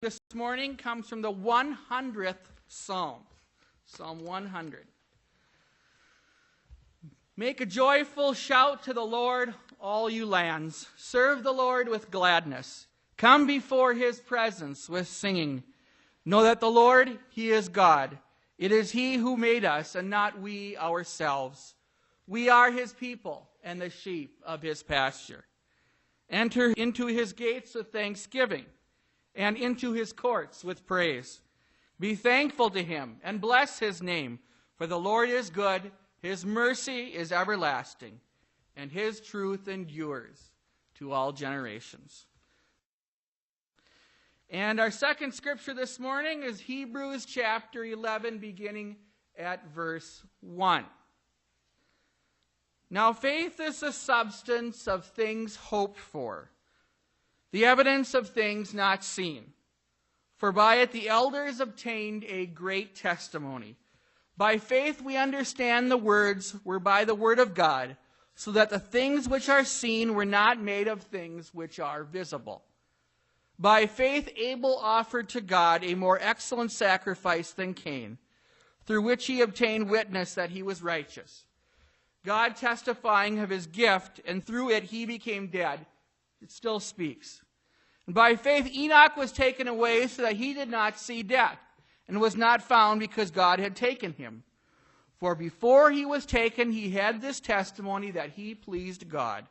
this morning comes from the 100th Psalm, Psalm 100. Make a joyful shout to the Lord, all you lands. Serve the Lord with gladness. Come before his presence with singing. Know that the Lord, he is God. It is he who made us, and not we ourselves. We are his people and the sheep of his pasture. Enter into his gates with thanksgiving, and into his courts with praise. Be thankful to him, and bless his name, for the Lord is good, his mercy is everlasting, and his truth endures to all generations. And our second scripture this morning is Hebrews chapter 11, beginning at verse 1. Now faith is the substance of things hoped for, the evidence of things not seen. For by it the elders obtained a great testimony. By faith we understand the words were by the word of God, so that the things which are seen were not made of things which are visible. By faith Abel offered to God a more excellent sacrifice than Cain, through which he obtained witness that he was righteous, God testifying of his gift, and through it he became dead. It still speaks. And by faith Enoch was taken away so that he did not see death, and was not found because God had taken him. For before he was taken, he had this testimony that he pleased God.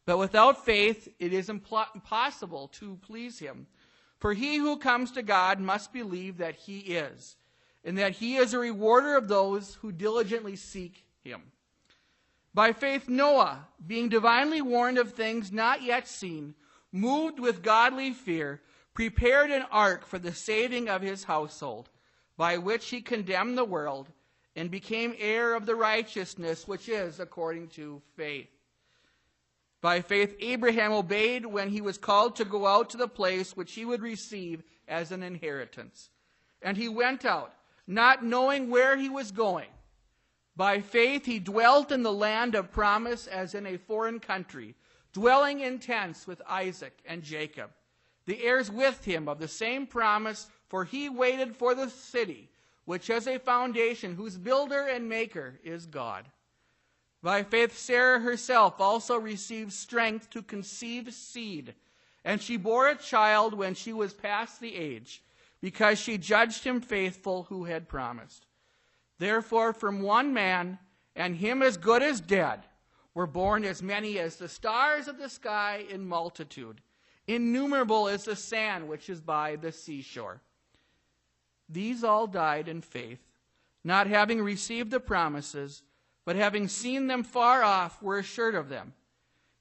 But without faith it is impossible to please him. For he who comes to God must believe that he is, and that he is a rewarder of those who diligently seek him. By faith Noah, being divinely warned of things not yet seen, moved with godly fear, prepared an ark for the saving of his household, by which he condemned the world, and became heir of the righteousness which is according to faith. By faith Abraham obeyed when he was called to go out to the place which he would receive as an inheritance. And he went out, not knowing where he was going. By faith he dwelt in the land of promise as in a foreign country, dwelling in tents with Isaac and Jacob, the heirs with him of the same promise, for he waited for the city, which has a foundation, whose builder and maker is God. By faith Sarah herself also received strength to conceive seed, and she bore a child when she was past the age, because she judged him faithful who had promised. Therefore from one man, and him as good as dead, were born as many as the stars of the sky in multitude, innumerable as the sand which is by the seashore. These all died in faith, not having received the promises, but having seen them far off, were assured of them,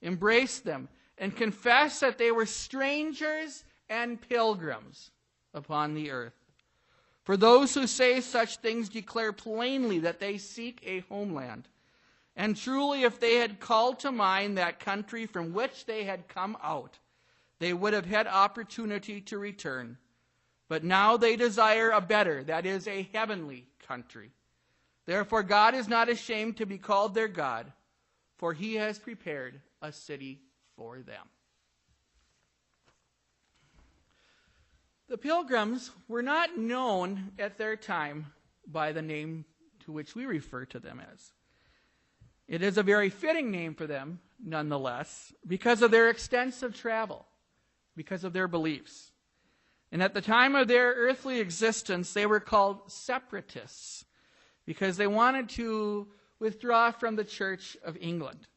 embraced them, and confessed that they were strangers and pilgrims upon the earth. For those who say such things declare plainly that they seek a homeland. And truly, if they had called to mind that country from which they had come out, they would have had opportunity to return. But now they desire a better, that is, a heavenly country. Therefore God is not ashamed to be called their God, for he has prepared a city for them. The Pilgrims were not known at their time by the name to which we refer to them as. It is a very fitting name for them, nonetheless, because of their extensive travel, because of their beliefs. And at the time of their earthly existence, they were called separatists, because they wanted to withdraw from the Church of England.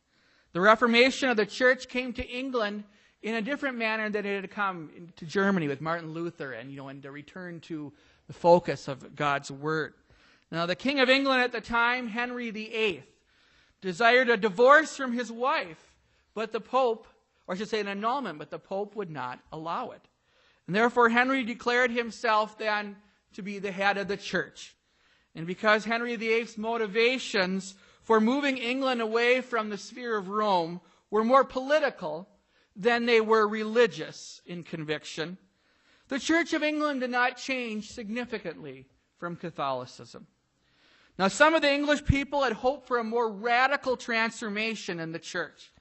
The Reformation of the Church came to England in a different manner than it had come to Germany with Martin Luther and to return to the focus of God's Word. Now, the King of England at the time, Henry VIII, desired a divorce from his wife, but the Pope, or I should say an annulment, but the Pope would not allow it. And therefore Henry declared himself then to be the head of the church. And because Henry VIII's motivations for moving England away from the sphere of Rome were more political than they were religious in conviction, the Church of England did not change significantly from Catholicism. Now, some of the English people had hoped for a more radical transformation in the church.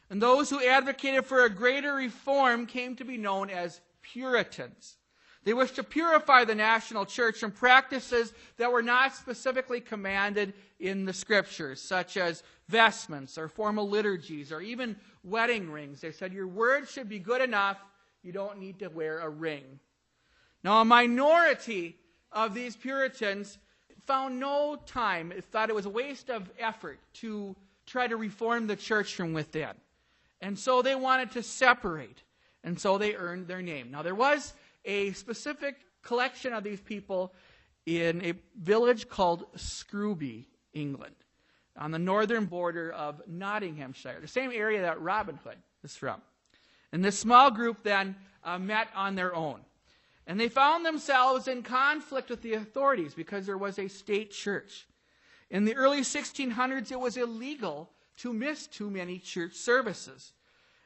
And those who advocated for a greater reform came to be known as Puritans. They wished to purify the national church from practices that were not specifically commanded in the Scriptures, such as vestments or formal liturgies or even wedding rings. They said your word should be good enough. You don't need to wear a ring. Now, a minority of these Puritans found no time, thought it was a waste of effort to try to reform the church from within. And so they wanted to separate. And so they earned their name. Now, there was a specific collection of these people in a village called Scrooby, England, on the northern border of Nottinghamshire, the same area that Robin Hood is from. And this small group then met on their own. And they found themselves in conflict with the authorities because there was a state church. In the early 1600s, it was illegal to miss too many church services.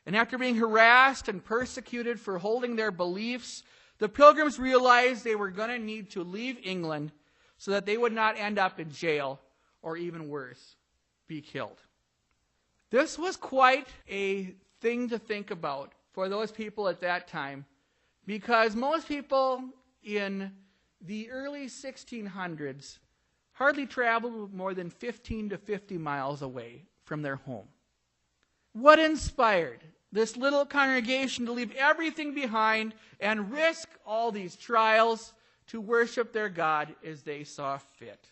And after being harassed and persecuted for holding their beliefs, the Pilgrims realized they were going to need to leave England so that they would not end up in jail or, even worse, be killed. This was quite a thing to think about for those people at that time, because most people in the early 1600s hardly traveled more than 15 to 50 miles away from their home. What inspired this little congregation to leave everything behind and risk all these trials to worship their God as they saw fit?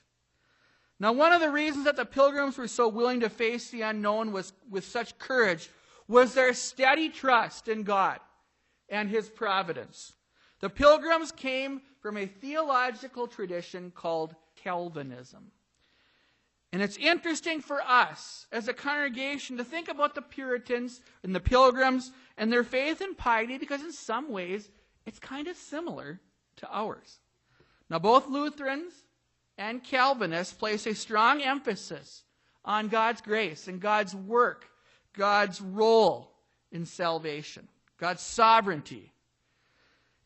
Now, one of the reasons that the Pilgrims were so willing to face the unknown with such courage was their steady trust in God and His providence. The Pilgrims came from a theological tradition called Calvinism. And it's interesting for us as a congregation to think about the Puritans and the Pilgrims and their faith and piety, because in some ways it's kind of similar to ours. Now, both Lutherans and Calvinists place a strong emphasis on God's grace and God's work, God's role in salvation, God's sovereignty.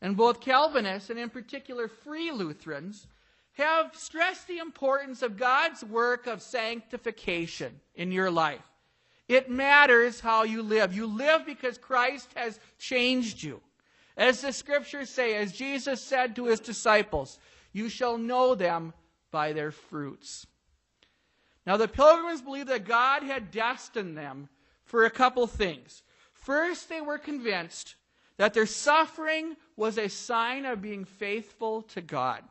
And both Calvinists, and in particular Free Lutherans, have stressed the importance of God's work of sanctification in your life. It matters how you live. You live because Christ has changed you. As the Scriptures say, as Jesus said to His disciples, you shall know them by their fruits. Now, the Pilgrims believed that God had destined them for a couple things. First, they were convinced that their suffering was a sign of being faithful to God.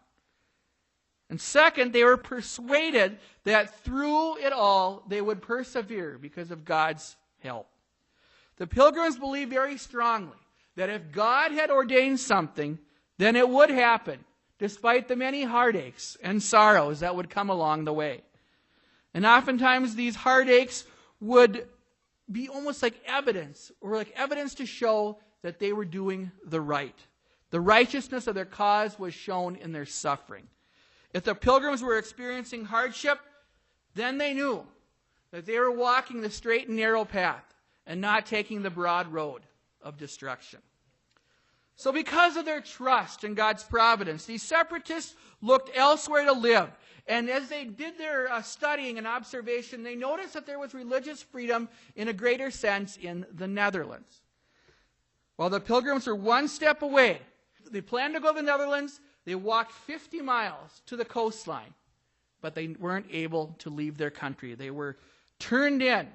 And second, they were persuaded that through it all, they would persevere because of God's help. The Pilgrims believed very strongly that if God had ordained something, then it would happen, despite the many heartaches and sorrows that would come along the way. And oftentimes these heartaches would be almost like evidence, or like evidence to show that they were doing the right. The righteousness of their cause was shown in their suffering. If the Pilgrims were experiencing hardship, then they knew that they were walking the straight and narrow path and not taking the broad road of destruction. So because of their trust in God's providence, these separatists looked elsewhere to live. And as they did their studying and observation, they noticed that there was religious freedom in a greater sense in the Netherlands. While the Pilgrims were one step away, they planned to go to the Netherlands. They walked 50 miles to the coastline, but they weren't able to leave their country. They were turned in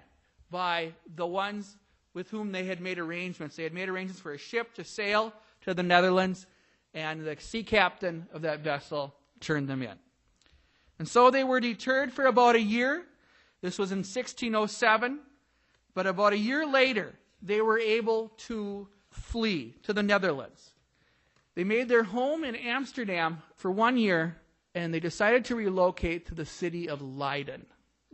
by the ones with whom they had made arrangements. They had made arrangements for a ship to sail to the Netherlands, and the sea captain of that vessel turned them in. And so they were deterred for about a year. This was in 1607. But about a year later, they were able to flee to the Netherlands. They made their home in Amsterdam for 1 year, and they decided to relocate to the city of Leiden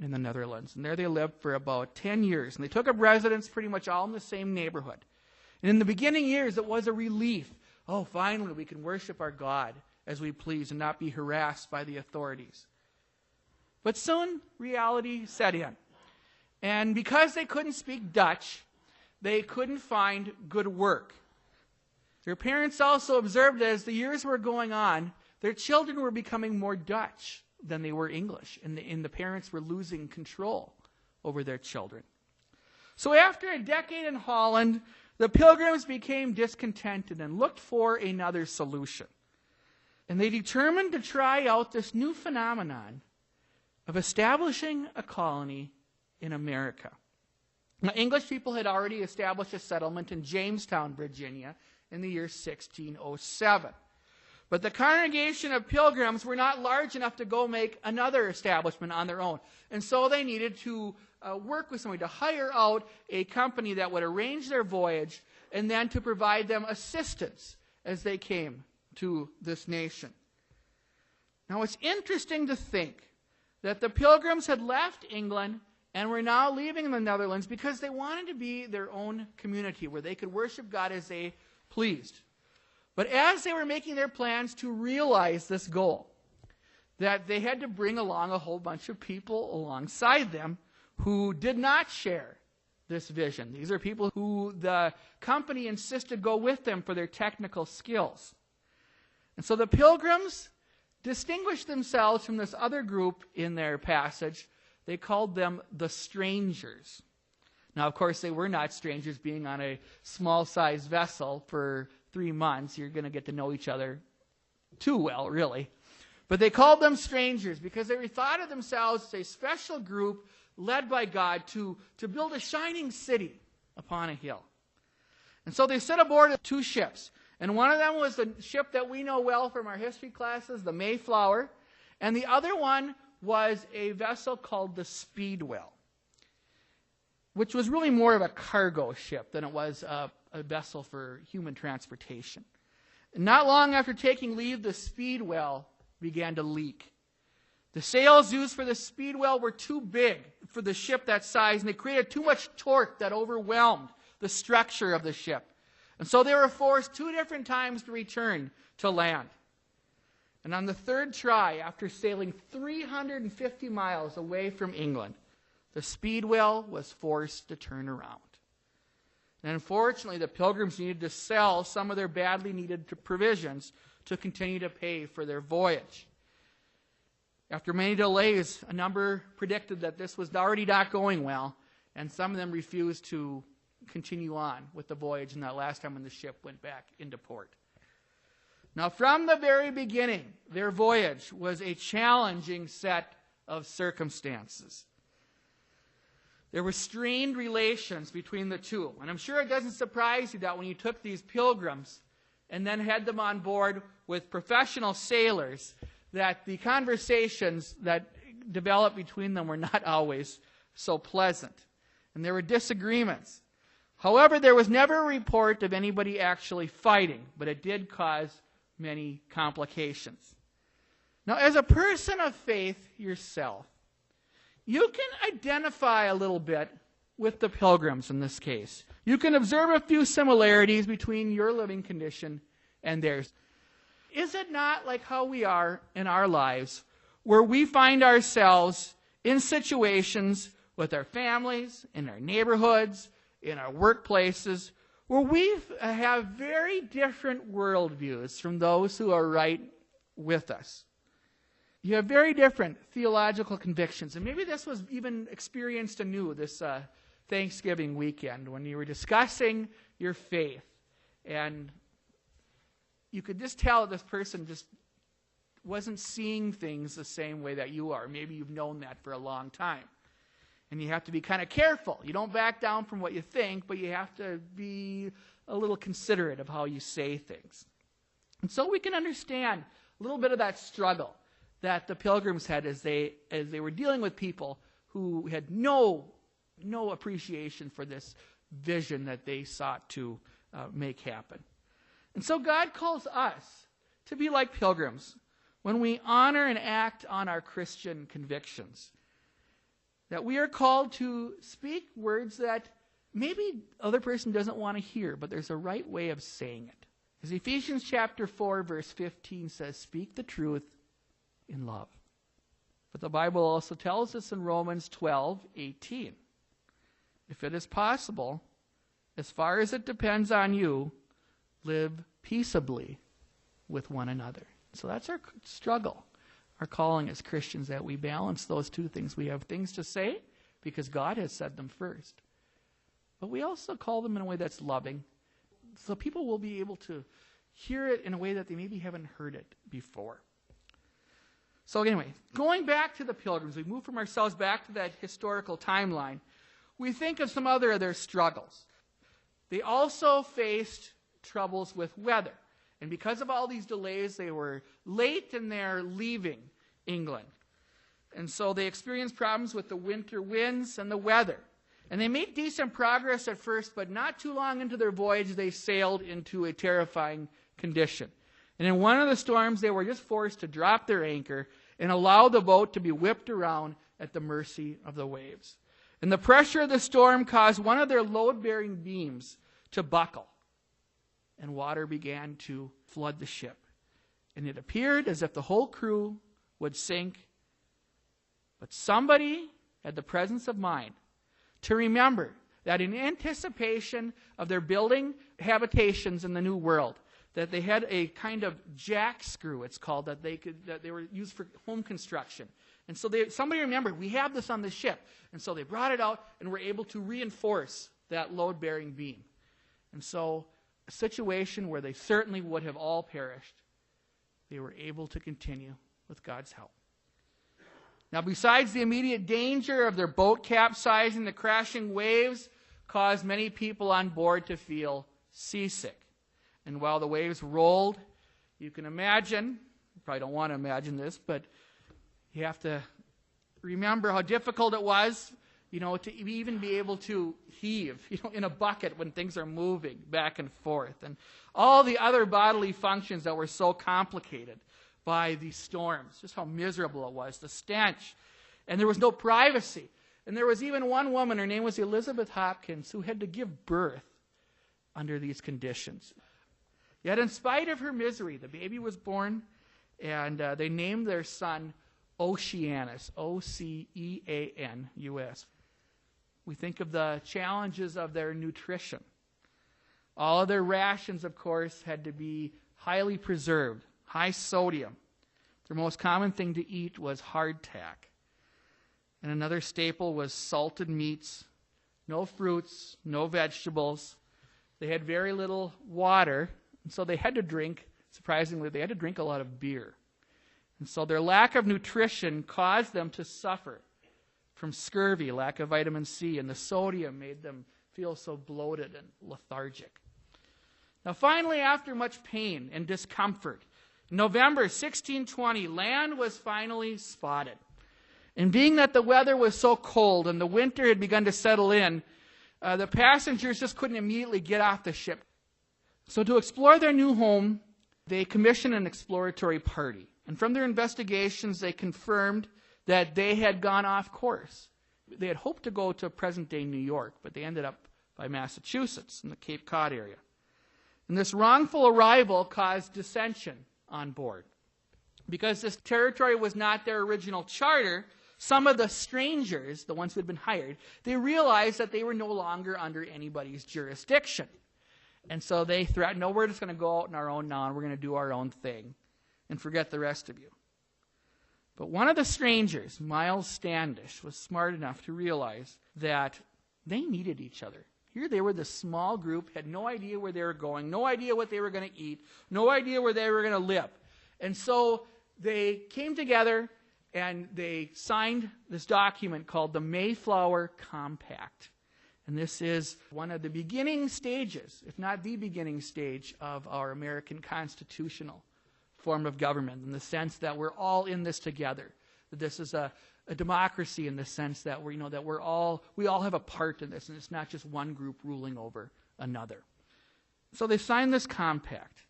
in the Netherlands. And there they lived for about 10 years. And they took up residence pretty much all in the same neighborhood. And in the beginning years, it was a relief. Oh, finally, we can worship our God as we please and not be harassed by the authorities. But soon, reality set in. And because they couldn't speak Dutch, they couldn't find good work. Their parents also observed that as the years were going on, their children were becoming more Dutch than they were English, and the parents were losing control over their children. So after a decade in Holland, the Pilgrims became discontented and looked for another solution. And they determined to try out this new phenomenon of establishing a colony in America. Now, English people had already established a settlement in Jamestown, Virginia, in the year 1607. But the congregation of Pilgrims were not large enough to go make another establishment on their own. And so they needed to work with somebody, to hire out a company that would arrange their voyage and then to provide them assistance as they came to this nation. Now, it's interesting to think that the Pilgrims had left England and were now leaving the Netherlands because they wanted to be their own community where they could worship God as they pleased. But as they were making their plans to realize this goal, that they had to bring along a whole bunch of people alongside them who did not share this vision. These are people who the company insisted go with them for their technical skills. And so the Pilgrims distinguished themselves from this other group in their passage. They called them the strangers. Now, of course, they were not strangers. Being on a small-sized vessel for 3 months, you're going to get to know each other too well, really. But they called them strangers because they thought of themselves as a special group led by God to build a shining city upon a hill. And so they set aboard 2 ships. And one of them was the ship that we know well from our history classes, the Mayflower. And the other one was a vessel called the Speedwell, which was really more of a cargo ship than it was a vessel for human transportation. And not long after taking leave, the Speedwell began to leak. The sails used for the Speedwell were too big for the ship that size, and they created too much torque that overwhelmed the structure of the ship. And so they were forced 2 different times to return to land. And on the 3rd try, after sailing 350 miles away from England, the Speedwell was forced to turn around. And unfortunately, the Pilgrims needed to sell some of their badly needed provisions to continue to pay for their voyage. After many delays, a number predicted that this was already not going well, and some of them refused to continue on with the voyage, and that last time when the ship went back into port. Now, from the very beginning, their voyage was a challenging set of circumstances. There were strained relations between the two. And I'm sure it doesn't surprise you that when you took these Pilgrims and then had them on board with professional sailors, that the conversations that developed between them were not always so pleasant. And there were disagreements. However, there was never a report of anybody actually fighting, but it did cause many complications. Now, as a person of faith yourself, you can identify a little bit with the Pilgrims in this case. You can observe a few similarities between your living condition and theirs. Is it not like how we are in our lives, where we find ourselves in situations with our families, in our neighborhoods, in our workplaces, where we have very different worldviews from those who are right with us? You have very different theological convictions. And maybe this was even experienced anew this Thanksgiving weekend when you were discussing your faith. And you could just tell that this person just wasn't seeing things the same way that you are. Maybe you've known that for a long time. And you have to be kind of careful. You don't back down from what you think, but you have to be a little considerate of how you say things. And so we can understand a little bit of that struggle that the Pilgrims had as they were dealing with people who had no appreciation for this vision that they sought to make happen. And so God calls us to be like Pilgrims when we honor and act on our Christian convictions. That we are called to speak words that maybe the other person doesn't want to hear, but there's a right way of saying it. As Ephesians chapter 4, verse 15 says, speak the truth in love. But the Bible also tells us in Romans 12:18, if it is possible, as far as it depends on you, live peaceably with one another. So that's our struggle, our calling as Christians, that we balance those two things. We have things to say because God has said them first. but we also call them in a way that's loving. So people will be able to hear it in a way that they maybe haven't heard it before. So anyway, going back to the Pilgrims, we move from ourselves back to that historical timeline. We think of some other of their struggles. They also faced troubles with weather. And because of all these delays, they were late in their leaving England. And so they experienced problems with the winter winds and the weather. And they made decent progress at first, but not too long into their voyage, they sailed into a terrifying condition. And in one of the storms, they were just forced to drop their anchor and allow the boat to be whipped around at the mercy of the waves. And the pressure of the storm caused one of their load-bearing beams to buckle. And water began to flood the ship. And it appeared as if the whole crew would sink. But somebody had the presence of mind to remember that in anticipation of their building habitations in the New World, that they had a kind of jack screw, it's called, that they were used for home construction. And so somebody remembered, we have this on the ship. And so they brought it out and were able to reinforce that load-bearing beam. And so a situation where they certainly would have all perished, they were able to continue with God's help. Now, besides the immediate danger of their boat capsizing, the crashing waves caused many people on board to feel seasick. And while the waves rolled, you can imagine, you probably don't want to imagine this, but you have to remember how difficult it was, to even be able to heave, in a bucket when things are moving back and forth. And all the other bodily functions that were so complicated by these storms, just how miserable it was, the stench. And there was no privacy. And there was even one woman, her name was Elizabeth Hopkins, who had to give birth under these conditions. Yet in spite of her misery, the baby was born, and they named their son Oceanus, Oceanus. We think of the challenges of their nutrition. All of their rations, of course, had to be highly preserved, high sodium. Their most common thing to eat was hardtack. And another staple was salted meats, no fruits, no vegetables. They had very little water, and so they had to drink, surprisingly, they had to drink a lot of beer. And so their lack of nutrition caused them to suffer from scurvy, lack of vitamin C, and the sodium made them feel so bloated and lethargic. Now finally, after much pain and discomfort, in November 1620, land was finally spotted. And being that the weather was so cold and the winter had begun to settle in, the passengers just couldn't immediately get off the ship. So to explore their new home, they commissioned an exploratory party. And from their investigations, they confirmed that they had gone off course. They had hoped to go to present-day New York, but they ended up by Massachusetts in the Cape Cod area. And this wrongful arrival caused dissension on board. Because this territory was not their original charter, some of the strangers, the ones who had been hired, they realized that they were no longer under anybody's jurisdiction. And so they threatened, no, we're just going to go out on our own now, and we're going to do our own thing, and forget the rest of you. But one of the strangers, Miles Standish, was smart enough to realize that they needed each other. Here they were, this small group, had no idea where they were going, no idea what they were going to eat, no idea where they were going to live. And so they came together and they signed this document called the Mayflower Compact. And this is one of the beginning stages, if not the beginning stage, of our American constitutional form of government, in the sense that we're all in this together. That this is a democracy in the sense that we all have a part in this, and it's not just one group ruling over another. So they signed this compact.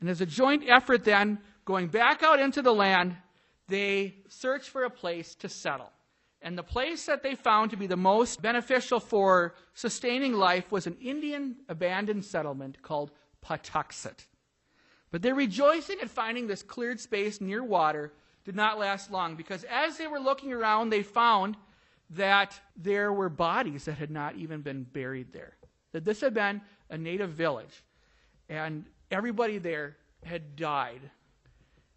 And as a joint effort then, going back out into the land, they searched for a place to settle. And the place that they found to be the most beneficial for sustaining life was an Indian abandoned settlement called Patuxet. But their rejoicing at finding this cleared space near water did not last long, because as they were looking around, they found that there were bodies that had not even been buried there. That this had been a native village, and everybody there had died.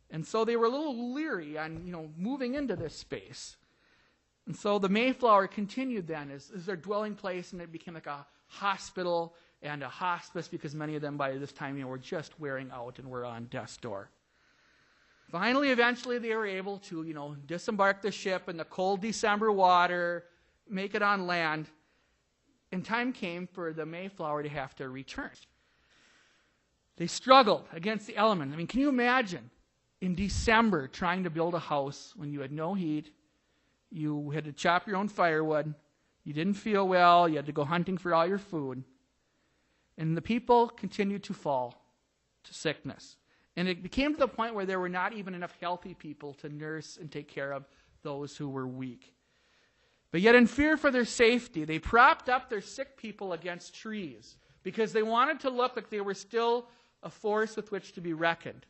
And so they were a little leery on, moving into this space. And so the Mayflower continued then as their dwelling place, and it became like a hospital and a hospice because many of them by this time were just wearing out and were on death's door. Finally, eventually, they were able to, disembark the ship in the cold December water, make it on land, and time came for the Mayflower to have to return. They struggled against the elements. I mean, can you imagine in December trying to build a house when you had no heat, you had to chop your own firewood, you didn't feel well, you had to go hunting for all your food, and the people continued to fall to sickness. And it became to the point where there were not even enough healthy people to nurse and take care of those who were weak. But yet in fear for their safety, they propped up their sick people against trees because they wanted to look like they were still a force with which to be reckoned.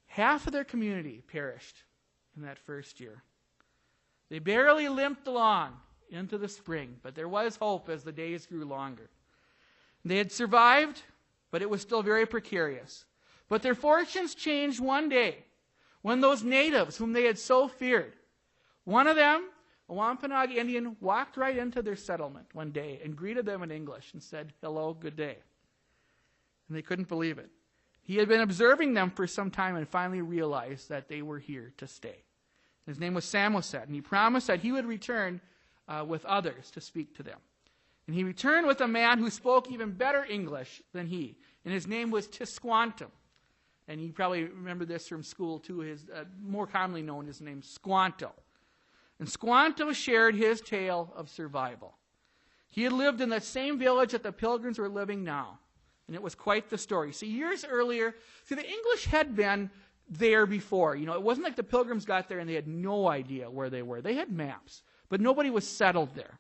Half of their community perished in that first year. They barely limped along into the spring, but there was hope as the days grew longer. They had survived, but it was still very precarious. But their fortunes changed one day when those natives whom they had so feared, one of them, a Wampanoag Indian, walked right into their settlement one day and greeted them in English and said, "Hello, good day." And they couldn't believe it. He had been observing them for some time and finally realized that they were here to stay. His name was Samoset, and he promised that he would return with others to speak to them. And he returned with a man who spoke even better English than he, and his name was Tisquantum. And you probably remember this from school too, his more commonly known as the name Squanto. And Squanto shared his tale of survival. He had lived in that same village that the Pilgrims were living now. And it was quite the story. See, years earlier, the English had been there before. It wasn't like the Pilgrims got there and they had no idea where they were. They had maps, but nobody was settled there.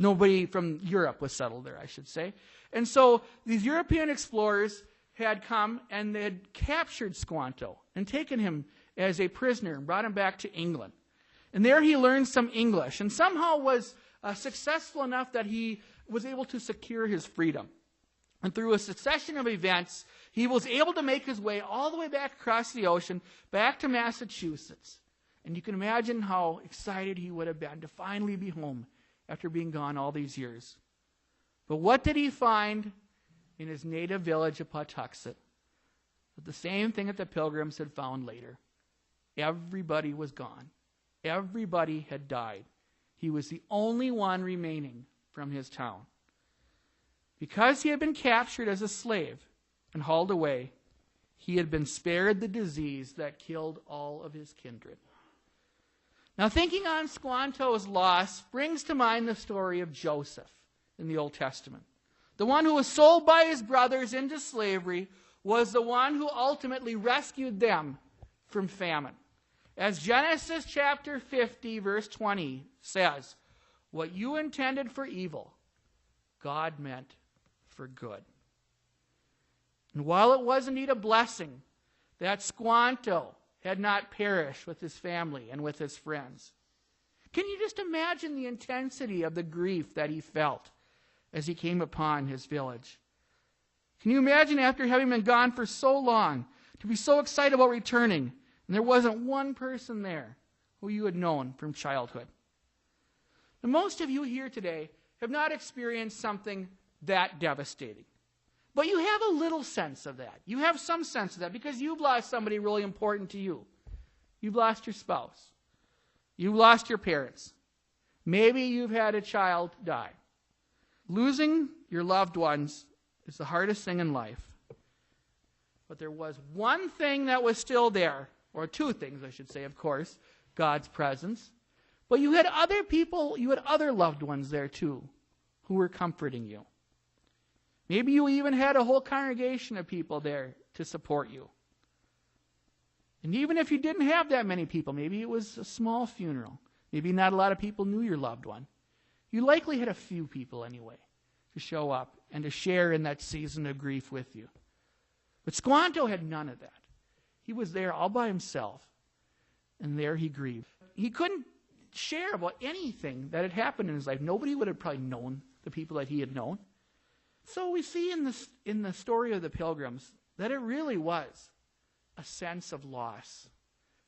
Nobody from Europe was settled there, I should say. And so these European explorers had come and they had captured Squanto and taken him as a prisoner and brought him back to England. And there he learned some English and somehow was successful enough that he was able to secure his freedom. And through a succession of events, he was able to make his way all the way back across the ocean, back to Massachusetts. And you can imagine how excited he would have been to finally be home after being gone all these years. But what did he find in his native village of Pawtuxet? But the same thing that the Pilgrims had found later. Everybody was gone. Everybody had died. He was the only one remaining from his town. Because he had been captured as a slave and hauled away, he had been spared the disease that killed all of his kindred. Now, thinking on Squanto's loss brings to mind the story of Joseph in the Old Testament. The one who was sold by his brothers into slavery was the one who ultimately rescued them from famine. As Genesis chapter 50, verse 20 says, "What you intended for evil, God meant for good." And while it was indeed a blessing that Squanto had not perished with his family and with his friends, can you just imagine the intensity of the grief that he felt as he came upon his village? Can you imagine after having been gone for so long to be so excited about returning and there wasn't one person there who you had known from childhood? Now, most of you here today have not experienced something that devastating. But you have a little sense of that. You have some sense of that because you've lost somebody really important to you. You've lost your spouse. You've lost your parents. Maybe you've had a child die. Losing your loved ones is the hardest thing in life. But there was one thing that was still there, or two things I should say, of course, God's presence. But you had other people, you had other loved ones there too, who were comforting you. Maybe you even had a whole congregation of people there to support you. And even if you didn't have that many people, maybe it was a small funeral, maybe not a lot of people knew your loved one, you likely had a few people anyway to show up and to share in that season of grief with you. But Squanto had none of that. He was there all by himself, and there he grieved. He couldn't share about anything that had happened in his life. Nobody would have probably known the people that he had known. So we see in the story of the Pilgrims that it really was a sense of loss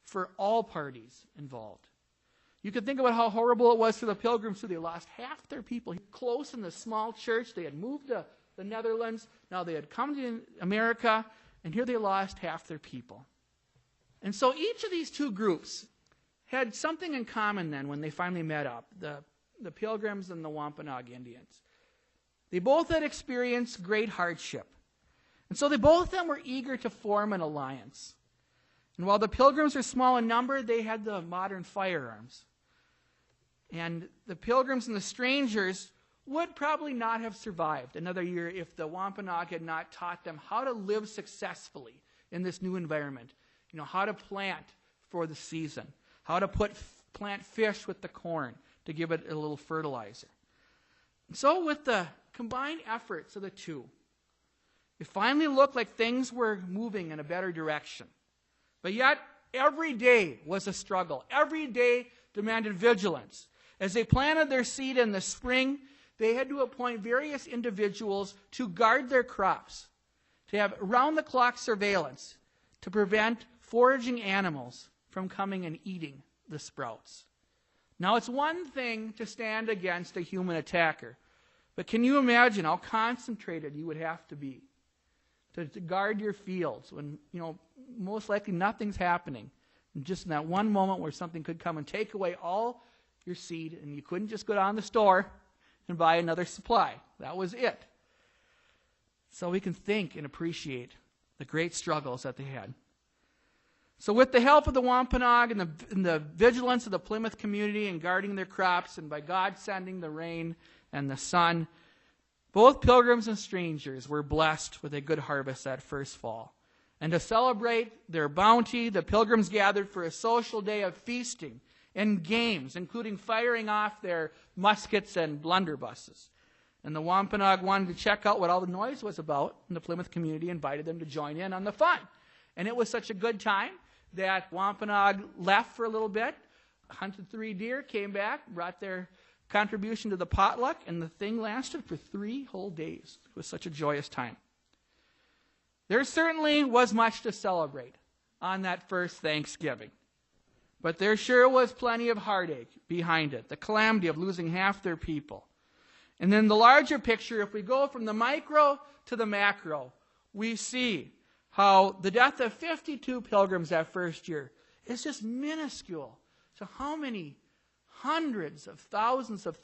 for all parties involved. You can think about how horrible it was for the Pilgrims, too. They lost half their people. Close in the small church. They had moved to the Netherlands. Now they had come to America, and here they lost half their people. And so each of these two groups had something in common then when they finally met up, the Pilgrims and the Wampanoag Indians. They both had experienced great hardship. And so both of them were eager to form an alliance. And while the Pilgrims were small in number, they had the modern firearms. And the Pilgrims and the strangers would probably not have survived another year if the Wampanoag had not taught them how to live successfully in this new environment. How to plant for the season, how to plant fish with the corn to give it a little fertilizer. And so with the combined efforts of the two, it finally looked like things were moving in a better direction. But yet, every day was a struggle. Every day demanded vigilance. As they planted their seed in the spring, they had to appoint various individuals to guard their crops, to have round-the-clock surveillance, to prevent foraging animals from coming and eating the sprouts. Now, it's one thing to stand against a human attacker, but can you imagine how concentrated you would have to be to guard your fields when, most likely nothing's happening. And just in that one moment where something could come and take away all your seed, and you couldn't just go down to the store and buy another supply. That was it. So we can think and appreciate the great struggles that they had. So with the help of the Wampanoag and the vigilance of the Plymouth community in guarding their crops, and by God sending the rain and the sun, both Pilgrims and strangers were blessed with a good harvest that first fall. And to celebrate their bounty, the Pilgrims gathered for a social day of feasting and games, including firing off their muskets and blunderbusses. And the Wampanoag wanted to check out what all the noise was about, and the Plymouth community invited them to join in on the fun. And it was such a good time that Wampanoag left for a little bit, hunted 3 deer, came back, brought their contribution to the potluck, and the thing lasted for 3 whole days. It was such a joyous time. There certainly was much to celebrate on that first Thanksgiving. But there sure was plenty of heartache behind it, the calamity of losing half their people. And then the larger picture, if we go from the micro to the macro, we see how the death of 52 Pilgrims that first year is just minuscule to how many hundreds of thousands of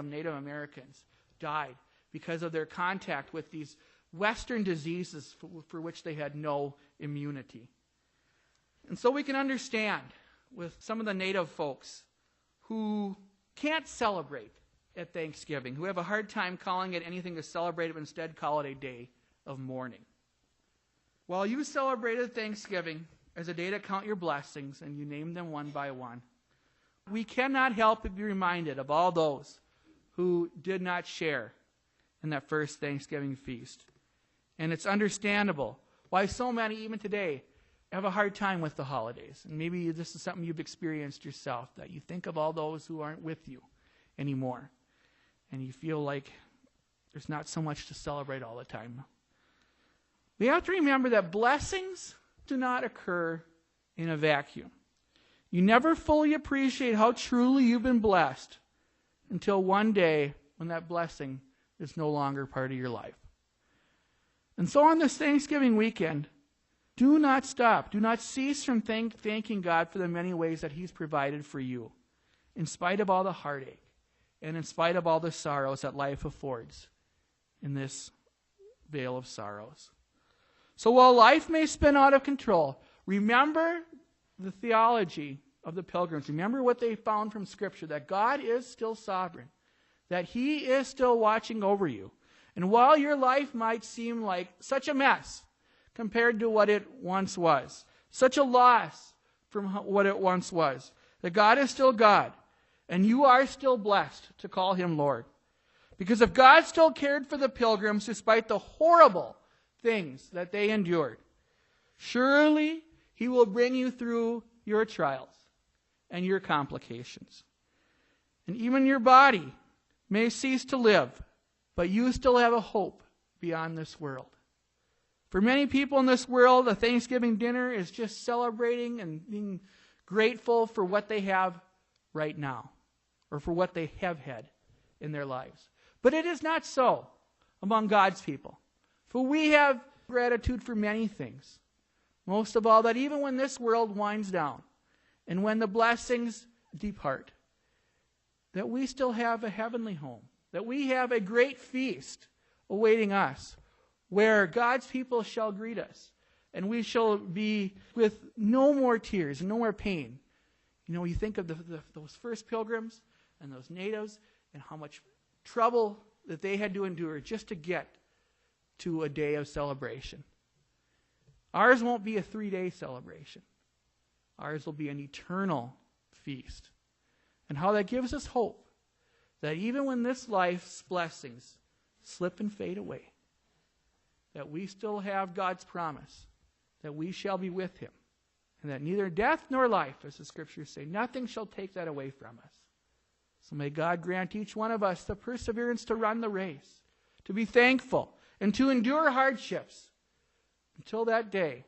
Native Americans died because of their contact with these Western diseases for which they had no immunity. And so we can understand with some of the Native folks who can't celebrate at Thanksgiving, who have a hard time calling it anything to celebrate, but instead call it a day of mourning. While you celebrated Thanksgiving as a day to count your blessings, and you named them one by one, we cannot help but be reminded of all those who did not share in that first Thanksgiving feast. And it's understandable why so many, even today, have a hard time with the holidays. And maybe this is something you've experienced yourself, that you think of all those who aren't with you anymore, and you feel like there's not so much to celebrate all the time. We have to remember that blessings do not occur in a vacuum. You never fully appreciate how truly you've been blessed until one day when that blessing is no longer part of your life. And so on this Thanksgiving weekend, do not stop. Do not cease from thanking God for the many ways that He's provided for you, in spite of all the heartache and in spite of all the sorrows that life affords in this vale of sorrows. So while life may spin out of control, remember the theology of the Pilgrims. Remember what they found from Scripture, that God is still sovereign, that He is still watching over you. And while your life might seem like such a mess compared to what it once was, such a loss from what it once was, that God is still God, and you are still blessed to call Him Lord. Because if God still cared for the Pilgrims despite the horrible things that they endured, surely He will bring you through your trials and your complications. And even your body may cease to live, but you still have a hope beyond this world. For many people in this world, a Thanksgiving dinner is just celebrating and being grateful for what they have right now, or for what they have had in their lives. But it is not so among God's people. For we have gratitude for many things. Most of all, that even when this world winds down, and when the blessings depart, that we still have a heavenly home, that we have a great feast awaiting us, where God's people shall greet us, and we shall be with no more tears and no more pain. You know, you think of those first pilgrims and those natives and how much trouble that they had to endure just to get to a day of celebration. Ours won't be a 3-day celebration. Ours will be an eternal feast. And how that gives us hope that even when this life's blessings slip and fade away, that we still have God's promise that we shall be with him, and that neither death nor life, as the scriptures say, nothing shall take that away from us. So may God grant each one of us the perseverance to run the race, to be thankful, and to endure hardships until that day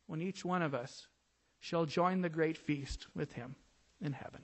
when each one of us shall join the great feast with him in heaven.